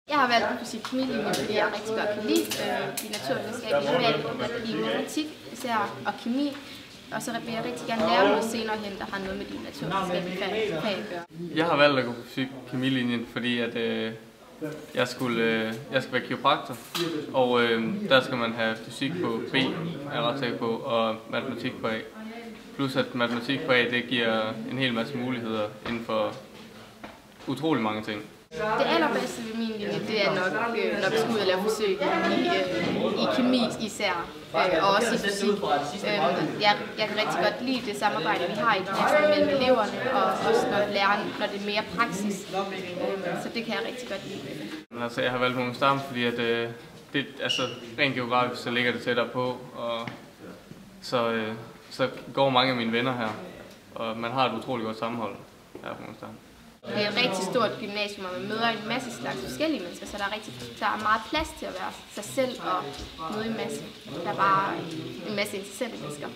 Jeg har valgt fysik-kemi-linjen, fordi jeg rigtig godt kan lide de naturvidenskabelige fag, i matematik især og kemi. Og så vil jeg rigtig gerne lære noget senere hen, der har noget med de naturvidenskabelige fag at gøre. Jeg har valgt at gå på fysik-kemi-linjen, fordi at, jeg skal være kiropraktor, og der skal man have fysik på B, er jeg ret sikker på, og matematik på A. Plus at matematik på A, det giver en hel masse muligheder inden for utrolig mange ting. Det allerbedste ved min linje, det er nok, når vi skal ud og lave forsøg i kemi især, og også i fysik. Jeg kan rigtig godt lide det samarbejde, vi har i klassen mellem eleverne, og også når det er mere praksis. Så det kan jeg rigtig godt lide. Altså, jeg har valgt Mogens Dam, fordi at, rent geografisk så ligger det tættere på, og så går mange af mine venner her, og man har et utroligt godt sammenhold her på Mogens Dam. Det er et rigtig stort gymnasium, og man møder en masse slags forskellige mennesker, så der er meget plads til at være sig selv og møde en masse. Der er bare en masse interessante mennesker.